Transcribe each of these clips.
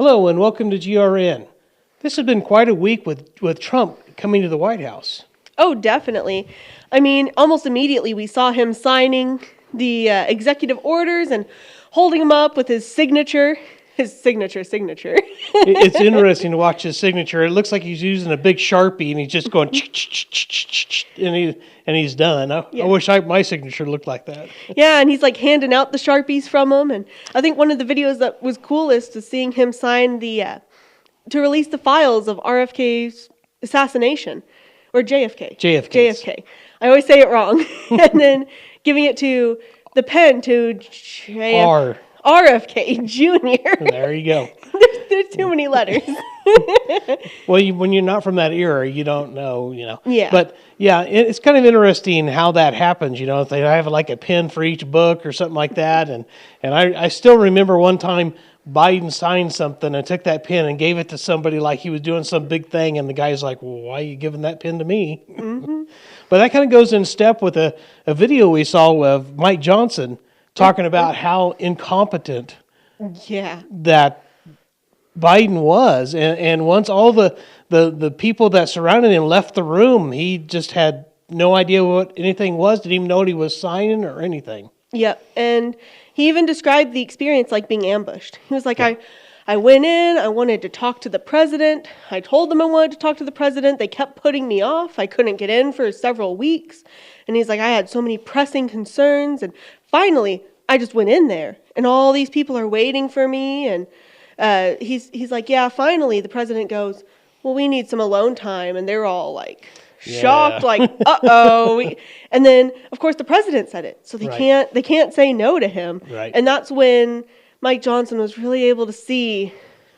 Hello and welcome to GRN. This has been quite a week with Trump coming to the White House. Oh, definitely. I mean, almost immediately we saw him signing the executive orders and holding them up with his signature. His signature. It's interesting to watch his signature. It looks like he's using a big Sharpie and he's just going and he's done. I wish my signature looked like that. Yeah, and he's like handing out the Sharpies from him. And I think one of the videos that was coolest is seeing him sign the to release the files of RFK's assassination. Or JFK. JFK. I always say it wrong. And then giving it to the pen to RFK Jr. There you go. There's too many letters. Well, when you're not from that era, you don't know, Yeah. But, yeah, it's kind of interesting how that happens, if they have like a pen for each book or something like that. And I still remember one time Biden signed something and took that pen and gave it to somebody like he was doing some big thing. And the guy's like, well, why are you giving that pen to me? Mm-hmm. But that kind of goes in step with a video we saw of Mike Johnson talking about how incompetent that Biden was. And once all the people that surrounded him left the room, he just had no idea what anything was, didn't even know what he was signing or anything. Yep, and he even described the experience like being ambushed. He was like, I went in, I wanted to talk to the president. I told them I wanted to talk to the president. They kept putting me off. I couldn't get in for several weeks. And he's like, I had so many pressing concerns. And finally, I just went in there. And all these people are waiting for me. And he's like, yeah, finally. The president goes, well, we need some alone time. And they're all like shocked, like, uh-oh. And then, of course, the president said it. So they can't say no to him. Right. And that's when Mike Johnson was really able to see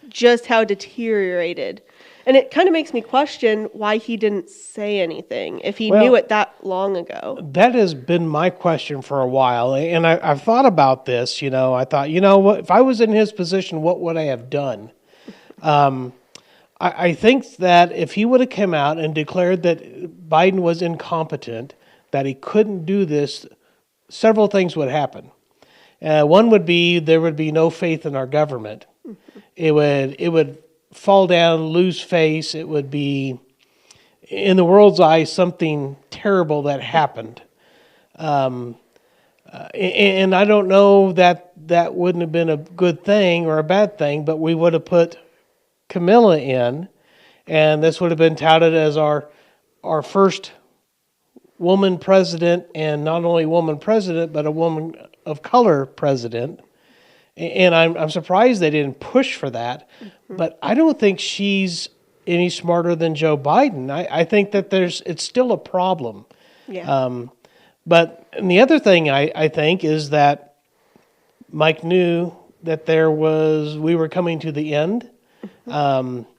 just how deteriorated. And it kind of makes me question why he didn't say anything if he knew it that long ago. That has been my question for a while. And I've thought about this. I thought, what, if I was in his position, what would I have done? I think that if he would have come out and declared that Biden was incompetent, that he couldn't do this, several things would happen. One would be there would be no faith in our government. Mm-hmm. It would fall down, lose face. It would be, in the world's eyes, something terrible that happened. And I don't know that wouldn't have been a good thing or a bad thing, but we would have put Camilla in, and this would have been touted as our first woman president, and not only woman president, but a woman of color president. And I'm surprised they didn't push for that. Mm-hmm. But I don't think she's any smarter than Joe Biden. I think that it's still a problem. Yeah. But the other thing I think is that Mike knew that we were coming to the end. Mm-hmm.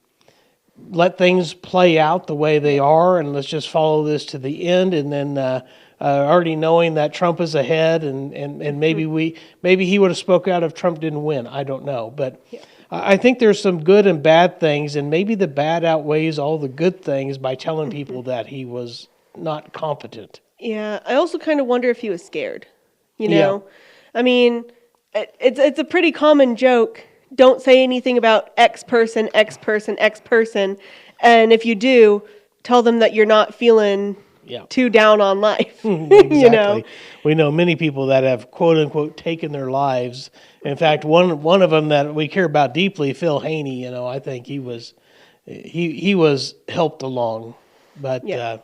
Let things play out the way they are, and let's just follow this to the end. And then already knowing that Trump is ahead, and maybe he would have spoke out if Trump didn't win. I don't know, but I think there's some good and bad things, and maybe the bad outweighs all the good things by telling people that he was not competent. Yeah, I also kind of wonder if he was scared. Yeah. I mean, it's a pretty common joke. Don't say anything about X person, X person, X person. And if you do, tell them that you're not feeling too down on life. Exactly. We know many people that have, quote unquote, taken their lives. In fact, one of them that we care about deeply, Phil Haney, I think he was helped along. But I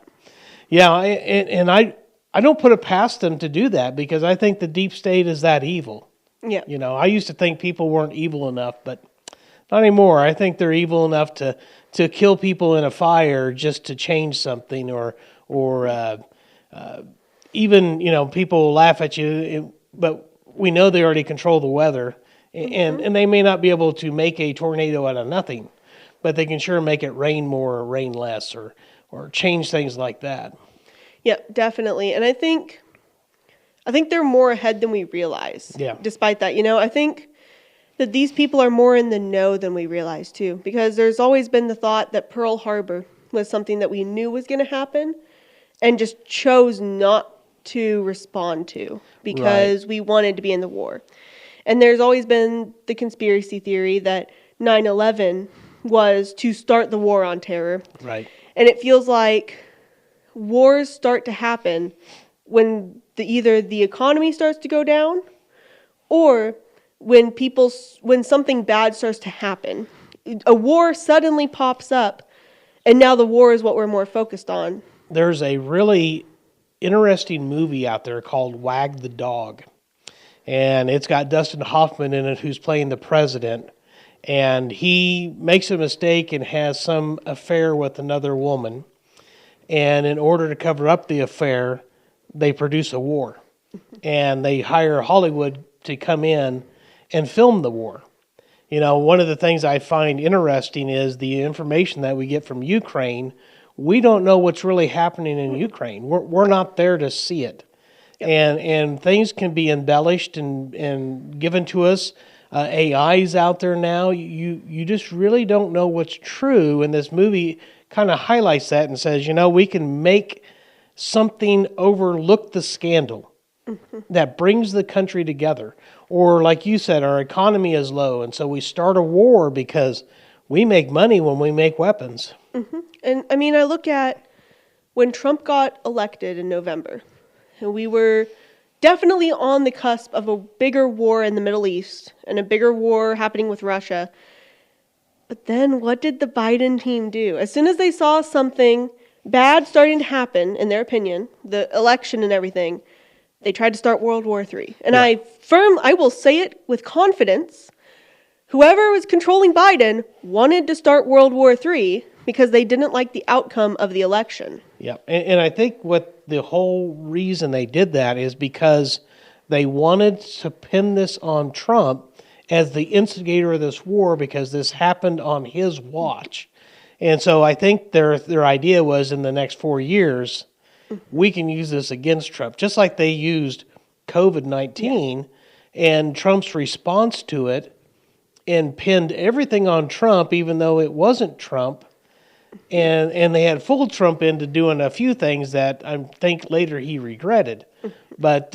don't put it past them to do that, because I think the deep state is that evil. Yeah. I used to think people weren't evil enough, but not anymore. I think they're evil enough to kill people in a fire just to change something, or even, people laugh at you, but we know they already control the weather, and they may not be able to make a tornado out of nothing, but they can sure make it rain more or rain less, or change things like that. Yeah, definitely. And I think they're more ahead than we realize. Yeah. Despite that, I think that these people are more in the know than we realize too, because there's always been the thought that Pearl Harbor was something that we knew was going to happen and just chose not to respond to because we wanted to be in the war. And there's always been the conspiracy theory that 9/11 was to start the war on terror. Right. And it feels like wars start to happen when either the economy starts to go down or when something bad starts to happen. A war suddenly pops up, and now the war is what we're more focused on. There's a really interesting movie out there called Wag the Dog. And it's got Dustin Hoffman in it, who's playing the president. And he makes a mistake and has some affair with another woman. And in order to cover up the affair, they produce a war. And they hire Hollywood to come in and film the war. You know, one of the things I find interesting is the information that we get from Ukraine. We don't know what's really happening in Ukraine. We're not there to see it. Yep. And things can be embellished and given to us. AI's out there now. You just really don't know what's true. And this movie kind of highlights that and says, you know, we can make something overlook the scandal that brings the country together. Or like you said, our economy is low, and so we start a war because we make money when we make weapons. Mm-hmm. And I mean, I look at when Trump got elected in November, and we were definitely on the cusp of a bigger war in the Middle East and a bigger war happening with Russia. But then what did the Biden team do? As soon as they saw something bad starting to happen, in their opinion, the election and everything, they tried to start World War III. And yeah. I will say it with confidence, whoever was controlling Biden wanted to start World War III because they didn't like the outcome of the election. Yeah, and I think what the whole reason they did that is because they wanted to pin this on Trump as the instigator of this war because this happened on his watch. And so I think their idea was in the next 4 years, we can use this against Trump, just like they used COVID-19 and Trump's response to it and pinned everything on Trump, even though it wasn't Trump. And they had fooled Trump into doing a few things that I think later he regretted. But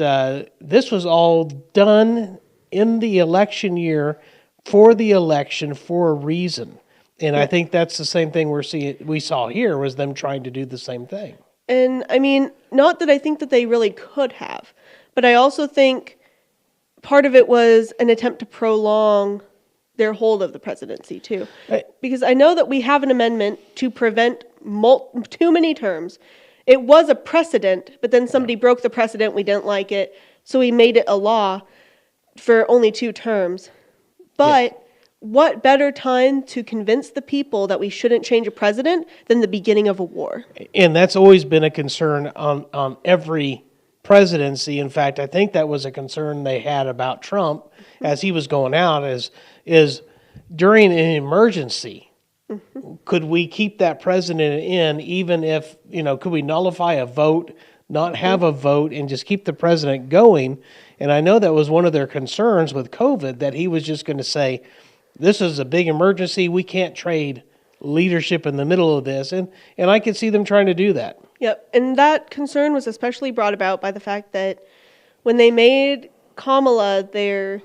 this was all done in the election year for the election for a reason. And I think that's the same thing we saw here was them trying to do the same thing. And I mean, not that I think that they really could have, but I also think part of it was an attempt to prolong their hold of the presidency too. Because I know that we have an amendment to prevent too many terms. It was a precedent, but then somebody broke the precedent, we didn't like it, so we made it a law for only 2 terms. But what better time to convince the people that we shouldn't change a president than the beginning of a war? And that's always been a concern on every presidency. In fact, I think that was a concern they had about Trump as he was going out is during an emergency, could we keep that president in even if, could we nullify a vote, not have a vote, and just keep the president going? And I know that was one of their concerns with COVID, that he was just going to say, this is a big emergency. We can't trade leadership in the middle of this. And I could see them trying to do that. Yep. And that concern was especially brought about by the fact that when they made Kamala their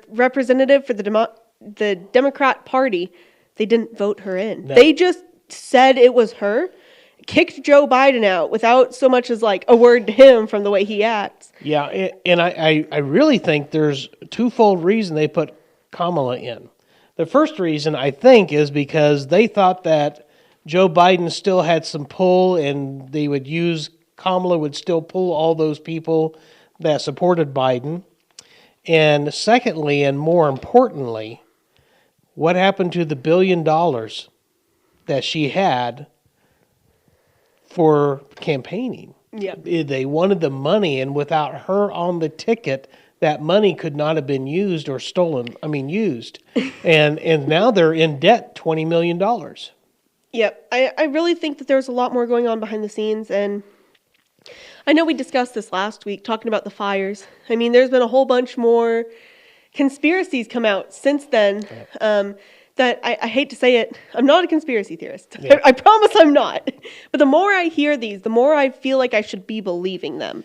representative for the Democrat Party, they didn't vote her in. No. They just said it was her, kicked Joe Biden out without so much as like a word to him from the way he acts. Yeah. And I really think there's a twofold reason they put Kamala in. The first reason, I think, is because they thought that Joe Biden still had some pull and Kamala would still pull all those people that supported Biden. And secondly, and more importantly, what happened to the $1 billion that she had for campaigning? Yep. They wanted the money, and without her on the ticket, that money could not have been used or stolen. Used. and now they're in debt $20 million. Yep. I really think that there's a lot more going on behind the scenes. And I know we discussed this last week, talking about the fires. There's been a whole bunch more conspiracies come out since then that I hate to say it, I'm not a conspiracy theorist. Yeah. I promise I'm not. But the more I hear these, the more I feel like I should be believing them.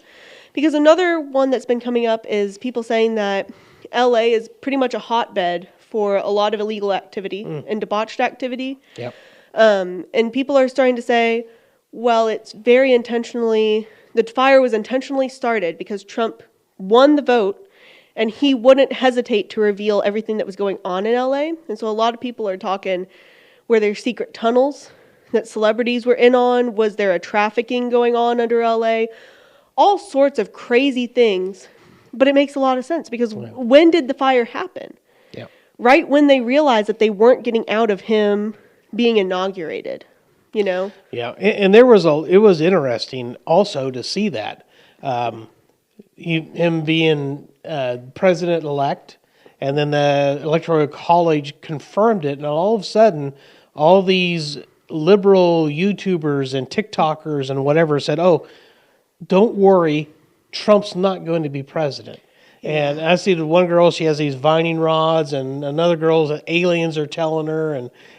Because another one that's been coming up is people saying that LA is pretty much a hotbed for a lot of illegal activity and debauched activity. Yep. And people are starting to say, well, it's very intentionally, the fire was intentionally started because Trump won the vote and he wouldn't hesitate to reveal everything that was going on in LA. And so a lot of people are talking, were there secret tunnels that celebrities were in on? Was there a trafficking going on under LA? All sorts of crazy things. But it makes a lot of sense because when did the fire happen? Yeah. Right when they realized that they weren't getting out of him being inaugurated, you know? Yeah, and it was interesting also to see that. Him being president-elect, and then the Electoral College confirmed it, and all of a sudden, all these liberal YouTubers and TikTokers and whatever said, oh, don't worry, Trump's not going to be president. Yeah. And I see the one girl, she has these vining rods, and another girl's aliens are telling her,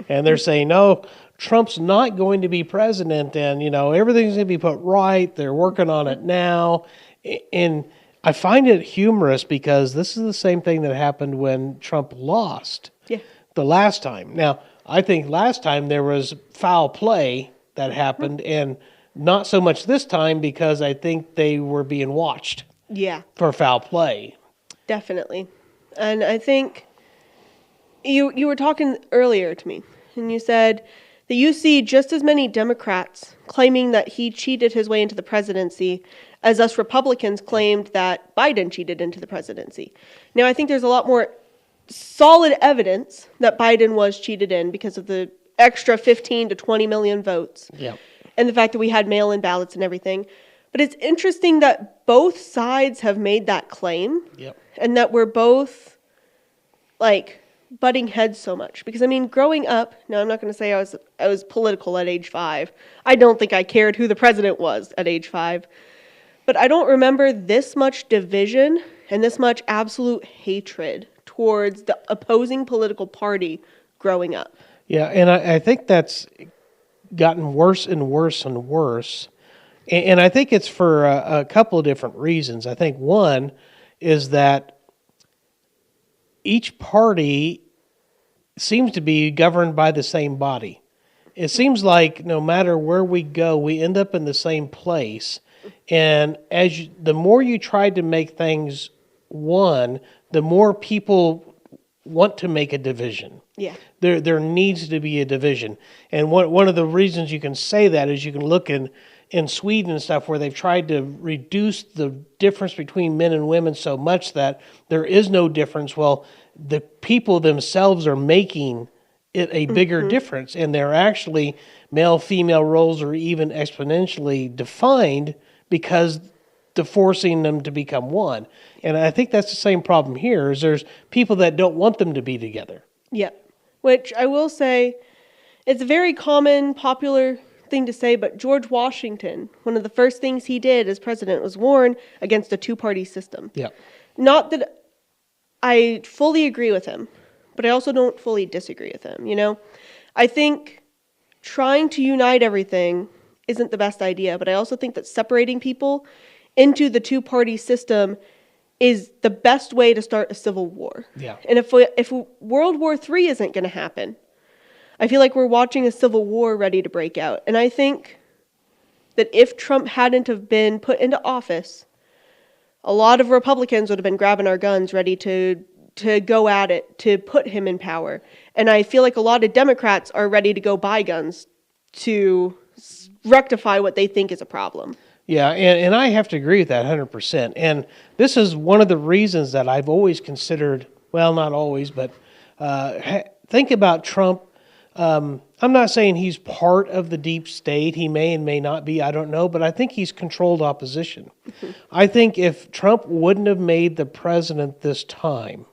and they're saying, no, Trump's not going to be president, and, everything's going to be put right. They're working on it now. And I find it humorous because this is the same thing that happened when Trump lost the last time. Now, I think last time there was foul play that happened, and not so much this time because I think they were being watched for foul play. Definitely. And I think you were talking earlier to me, and you said that you see just as many Democrats claiming that he cheated his way into the presidency as us Republicans claimed that Biden cheated into the presidency. Now, I think there's a lot more solid evidence that Biden was cheated in because of the extra 15 to 20 million votes. Yeah. And the fact that we had mail-in ballots and everything. But it's interesting that both sides have made that claim. Yep. And that we're both, butting heads so much. Because, growing up, now I'm not going to say I was political at age 5. I don't think I cared who the president was at age 5. But I don't remember this much division and this much absolute hatred towards the opposing political party growing up. Yeah, and I think that's gotten worse and worse and worse. And I think it's for a couple of different reasons. I think one is that each party seems to be governed by the same body. It seems like no matter where we go, we end up in the same place. And the more you try to make things one, the more people want to make a division. Yeah. There needs to be a division. And one of the reasons you can say that is you can look in Sweden and stuff where they've tried to reduce the difference between men and women so much that there is no difference. Well, the people themselves are making it a bigger difference, and they're actually male-female roles are even exponentially defined because they're forcing them to become one. And I think that's the same problem here, is there's people that don't want them to be together. Yeah, which I will say, it's a very common, popular thing to say, but George Washington, one of the first things he did as president was warn against a two-party system. Yeah. Not that I fully agree with him, but I also don't fully disagree with him, I think trying to unite everything isn't the best idea, but I also think that separating people into the two-party system is the best way to start a civil war. Yeah. And if World War III isn't going to happen, I feel like we're watching a civil war ready to break out. And I think that if Trump hadn't have been put into office, a lot of Republicans would have been grabbing our guns ready to go at it, to put him in power. And I feel like a lot of Democrats are ready to go buy guns to rectify what they think is a problem. Yeah, and I have to agree with that 100%. And this is one of the reasons that I've always considered, well, not always, but think about Trump. I'm not saying he's part of the deep state. He may and may not be, I don't know, but I think he's controlled opposition. I think if Trump wouldn't have made the president this time,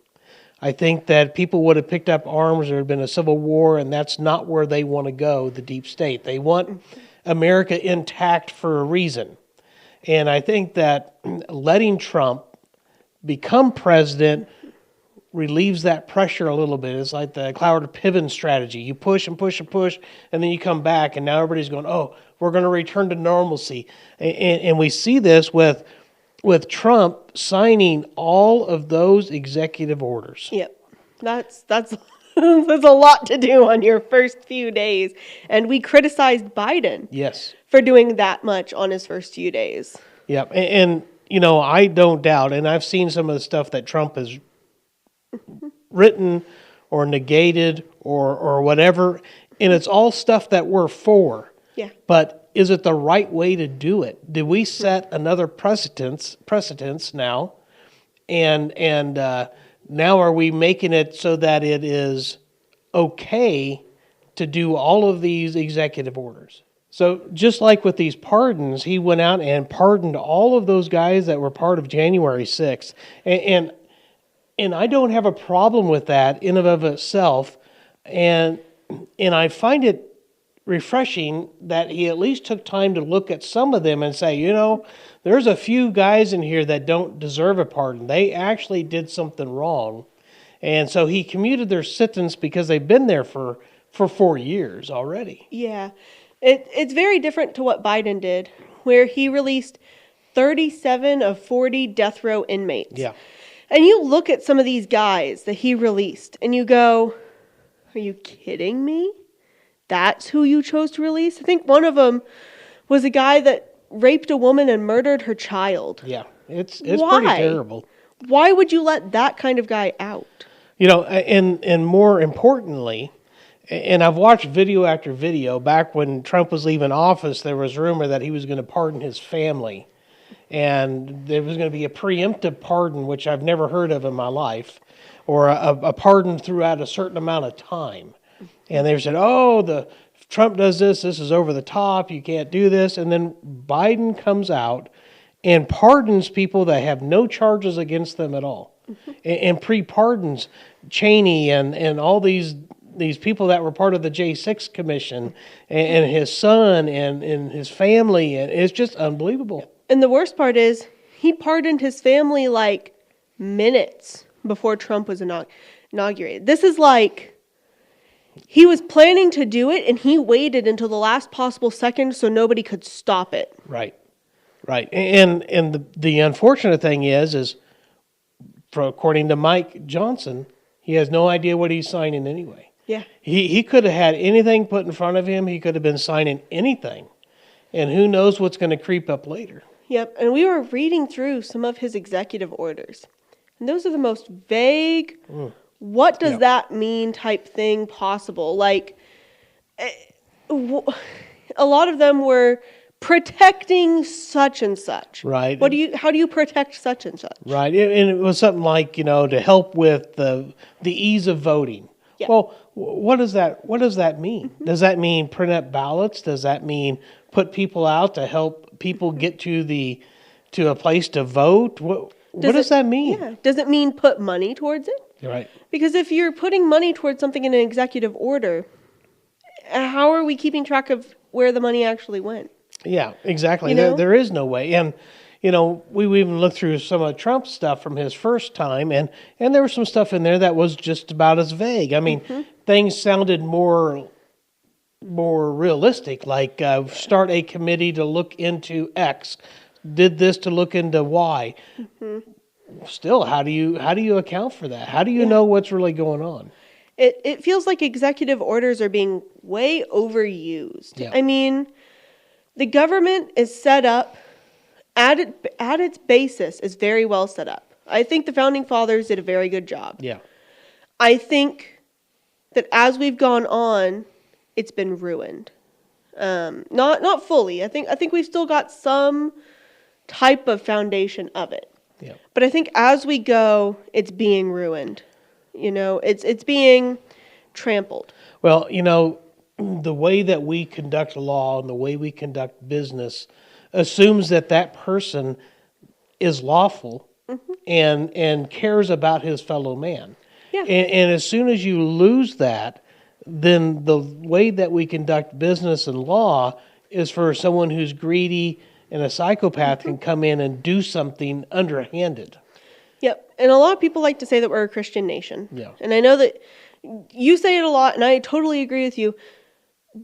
I think that people would have picked up arms, there had been a civil war, and that's not where they want to go, the deep state. They want America intact for a reason. And I think that letting Trump become president relieves that pressure a little bit. It's like the Cloward Piven strategy. You push and push and push, and then you come back, and now everybody's going, oh, we're going to return to normalcy. And we see this with Trump signing all of those executive orders. Yep. That's that's a lot to do on your first few days. And we criticized Biden Yes. for doing that much on his first few days. Yep. And I don't doubt, and I've seen some of the stuff that Trump has written or negated or whatever, and it's all stuff that we're for. Yeah. But is it the right way to do it? Did we set another precedence now? And now are we making it so that it is okay to do all of these executive orders? So just like with these pardons, he went out and pardoned all of those guys that were part of January 6th. And I don't have a problem with that in and of itself. And I find it refreshing that he at least took time to look at some of them and say, there's a few guys in here that don't deserve a pardon. They actually did something wrong. And so he commuted their sentence because they've been there for 4 years already. Yeah. It's very different to what Biden did, where he released 37 of 40 death row inmates. Yeah. And you look at some of these guys that he released and you go, are you kidding me? That's who you chose to release? I think one of them was a guy that raped a woman and murdered her child. Yeah, it's Why? pretty terrible. Why would you let that kind of guy out? And more importantly, and I've watched video after video, back when Trump was leaving office, there was rumor that he was going to pardon his family. And there was going to be a preemptive pardon, which I've never heard of in my life, or a pardon throughout a certain amount of time. And they said, Trump does this is over the top, you can't do this. And then Biden comes out and pardons people that have no charges against them at all. Mm-hmm. And pre-pardons Cheney and all these people that were part of the J6 commission and his son and his family. And it's just unbelievable. And the worst part is he pardoned his family like minutes before Trump was inaugurated. This is like he was planning to do it and he waited until the last possible second so nobody could stop it. Right. And the unfortunate thing is according to Mike Johnson, he has no idea what he's signing anyway. Yeah. He could have had anything put in front of him. He could have been signing anything. And who knows what's going to creep up later. Yep. And we were reading through some of his executive orders. And those are the most vague, what does that mean type thing possible. Like, a lot of them were protecting such and such. Right. How do you protect such and such? Right. And it was something like, to help with the ease of voting. Yeah. Well, what does that mean? Mm-hmm. Does that mean print up ballots? Does that mean put people out to help people get to a place to vote? What does that mean? Yeah. Does it mean put money towards it? Right. Because if you're putting money towards something in an executive order, how are we keeping track of where the money actually went? Yeah, exactly. There is no way. And, we even looked through some of Trump's stuff from his first time, and there was some stuff in there that was just about as vague. I mean, things sounded more realistic, like start a committee to look into X, did this to look into Y. Mm-hmm. Still, how do you account for that? How do you know what's really going on? It feels like executive orders are being way overused. Yeah. I mean, the government is set up at its basis is very well set up. I think the founding fathers did a very good job. Yeah. I think that as we've gone on, it's been ruined. Not fully. I think we've still got some type of foundation of it. Yeah. But I think as we go, it's being ruined. It's being trampled. Well, the way that we conduct law and the way we conduct business assumes that person is lawful and cares about his fellow man. Yeah. And as soon as you lose that, then the way that we conduct business and law is for someone who's greedy and a psychopath can come in and do something underhanded. Yep. And a lot of people like to say that we're a Christian nation. Yeah. And I know that you say it a lot, and I totally agree with you.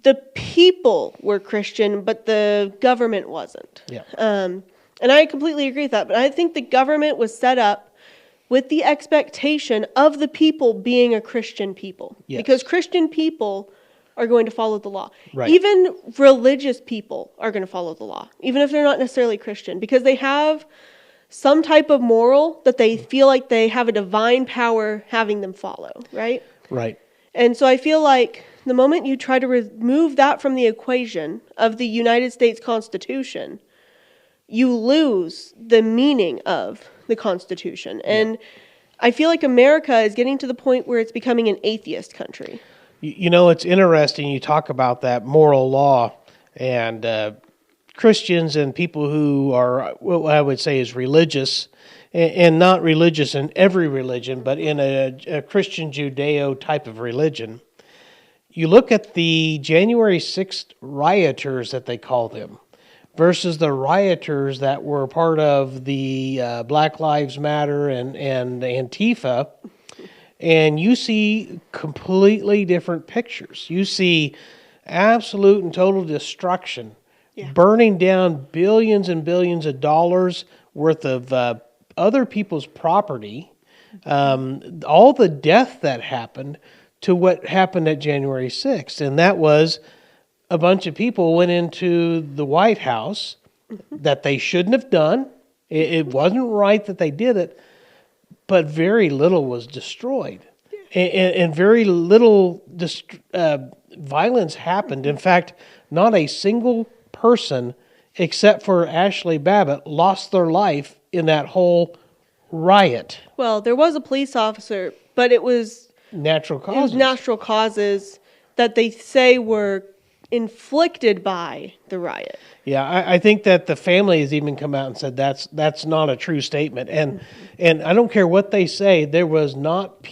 The people were Christian, but the government wasn't. Yeah. And I completely agree with that. But I think the government was set up with the expectation of the people being a Christian people. Yes. Because Christian people are going to follow the law. Right. Even religious people are going to follow the law, even if they're not necessarily Christian, because they have some type of moral that they feel like they have a divine power having them follow, right? Right. And so I feel like the moment you try to remove that from the equation of the United States Constitution, you lose the meaning of the Constitution. And I feel like America is getting to the point where it's becoming an atheist country. You know, it's interesting you talk about that moral law and Christians and people who are what I would say is religious, and not religious in every religion, but in a Christian Judeo type of religion. You look at the January 6th rioters that they call them versus the rioters that were part of the Black Lives Matter and Antifa, and you see completely different pictures. You see absolute and total destruction, burning down billions and billions of dollars worth of other people's property, all the death that happened to what happened at January 6th. And that was a bunch of people went into the White House that they shouldn't have done. It wasn't right that they did it, but very little was destroyed. And very little violence happened. In fact, not a single person, except for Ashley Babbitt, lost their life in that whole riot. Well, there was a police officer, but it was Natural causes. It was natural causes that they say were inflicted by the riot. Yeah, I think that the family has even come out and said that's not a true statement. And I don't care what they say, there was not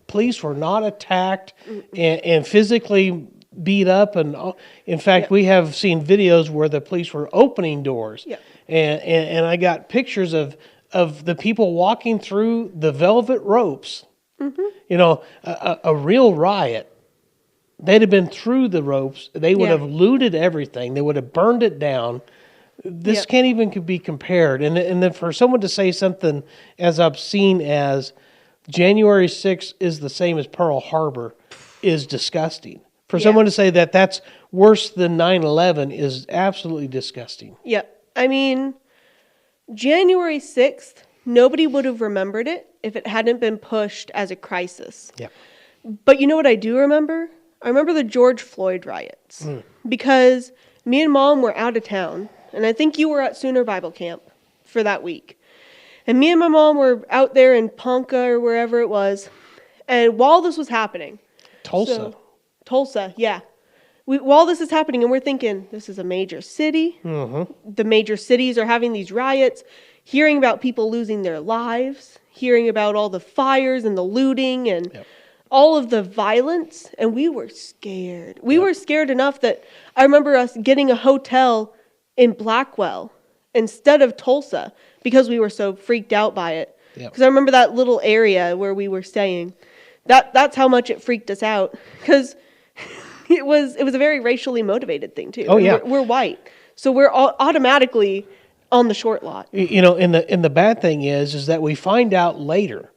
police were not attacked and physically beat up. And in fact, we have seen videos where the police were opening doors. Yeah. And I got pictures of the people walking through the velvet ropes. Mm-hmm. You know, a real riot. They'd have been through the ropes. They would have looted everything. They would have burned it down. This can't even be compared. And then for someone to say something as obscene as January 6th is the same as Pearl Harbor is disgusting. For someone to say that that's worse than 9/11 is absolutely disgusting. Yeah. I mean, January 6th, nobody would have remembered it if it hadn't been pushed as a crisis. Yeah. But you know what I do remember? I remember the George Floyd riots because me and Mom were out of town, and I think you were at Sooner Bible Camp for that week. And me and my mom were out there in Ponca or wherever it was, and while this was happening... Tulsa, yeah. While this is happening, and we're thinking, this is a major city. Mm-hmm. The major cities are having these riots, hearing about people losing their lives, hearing about all the fires and the looting and... all of the violence, and we were scared. We were scared enough that I remember us getting a hotel in Blackwell instead of Tulsa because we were so freaked out by it. Because I remember that little area where we were staying. That's how much it freaked us out, because it was a very racially motivated thing too. Oh yeah, we're white, so we're automatically on the short lot. You know, and the bad thing is that we find out later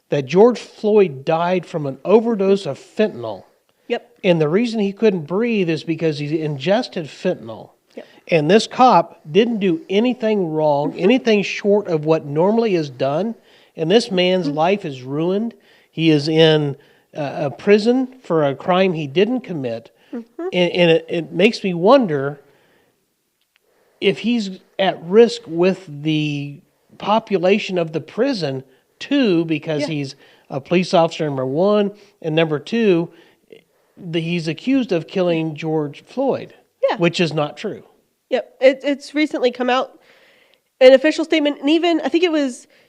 that George Floyd died from an overdose of fentanyl. Yep. And the reason he couldn't breathe is because he ingested fentanyl. Yep. And this cop didn't do anything wrong, anything short of what normally is done. And this man's life is ruined. He is in a prison for a crime he didn't commit. Mm-hmm. And it makes me wonder if he's at risk with the population of the prison too, because he's a police officer, number one, and number two, he's accused of killing George Floyd, which is not true. Yep, it's recently come out, an official statement, and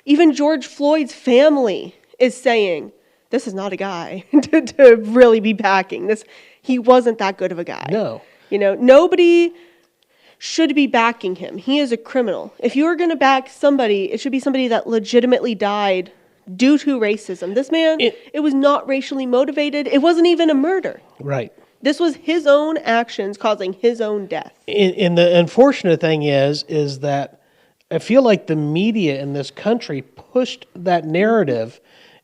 even George Floyd's family is saying, this is not a guy to really be backing this. He wasn't that good of a guy. No. You know, nobody should be backing him. He is a criminal. If you are going to back somebody, it should be somebody that legitimately died due to racism. This man, it was not racially motivated. It wasn't even a murder. Right. This was his own actions causing his own death. And the unfortunate thing is that I feel like the media in this country pushed that narrative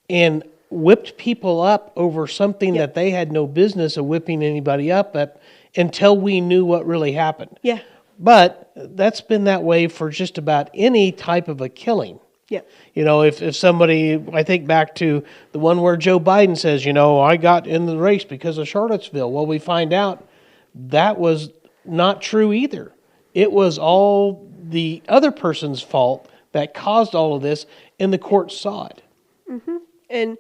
and whipped people up over something that they had no business of whipping anybody up at until we knew what really happened. Yeah. But that's been that way for just about any type of a killing. Yeah. You know, if somebody, I think back to the one where Joe Biden says, I got in the race because of Charlottesville. Well, we find out that was not true either. It was all the other person's fault that caused all of this, and the court saw it. Mm-hmm. And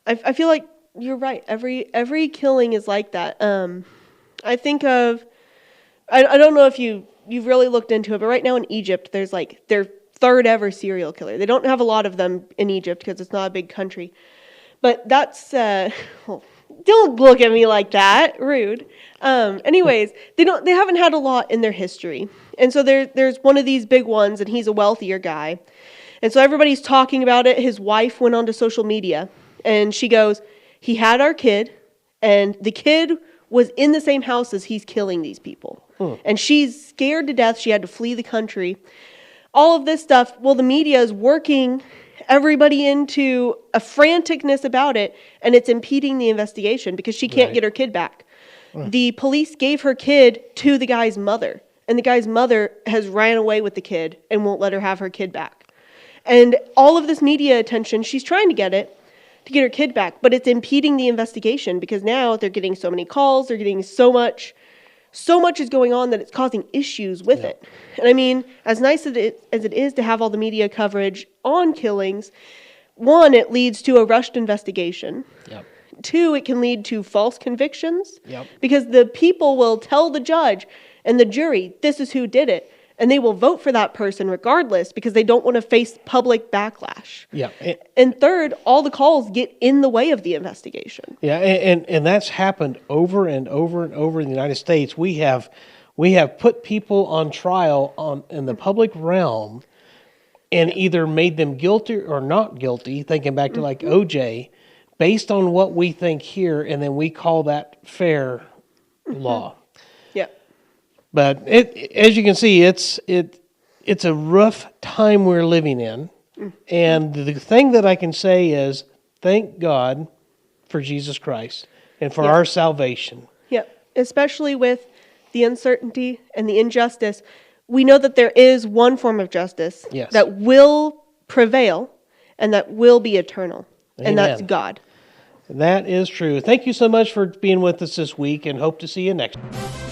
I feel like you're right. Every killing is like that. I think of, I don't know if you've really looked into it, but right now in Egypt, there's like their third ever serial killer. They don't have a lot of them in Egypt because it's not a big country. But that's, well, don't look at me like that. Rude. Anyways, they haven't had a lot in their history. And so there's one of these big ones, and he's a wealthier guy. And so everybody's talking about it. His wife went onto social media, and she goes, he had our kid, and the kid was in the same house as he's killing these people. And she's scared to death. She had to flee the country. All of this stuff, well, the media is working everybody into a franticness about it, and it's impeding the investigation because she can't get her kid back. The police gave her kid to the guy's mother, and the guy's mother has ran away with the kid and won't let her have her kid back. And all of this media attention, she's trying to get it to get her kid back, but it's impeding the investigation because now they're getting so many calls, they're getting so much is going on that it's causing issues with it. And I mean, as nice as it is to have all the media coverage on killings, one, it leads to a rushed investigation. Yep. Two, it can lead to false convictions. Yep. Because the people will tell the judge and the jury, this is who did it. And they will vote for that person regardless because they don't want to face public backlash. Yeah. And third, all the calls get in the way of the investigation. Yeah, and that's happened over and over and over in the United States. We have put people on trial in the public realm and either made them guilty or not guilty, thinking back to like OJ, based on what we think here, and then we call that fair law. Yeah. But as you can see, it's a rough time we're living in. And the thing that I can say is, thank God for Jesus Christ and for our salvation. Yep. Especially with the uncertainty and the injustice, we know that there is one form of justice that will prevail and that will be eternal. Amen. And that's God. That is true. Thank you so much for being with us this week, and hope to see you next time.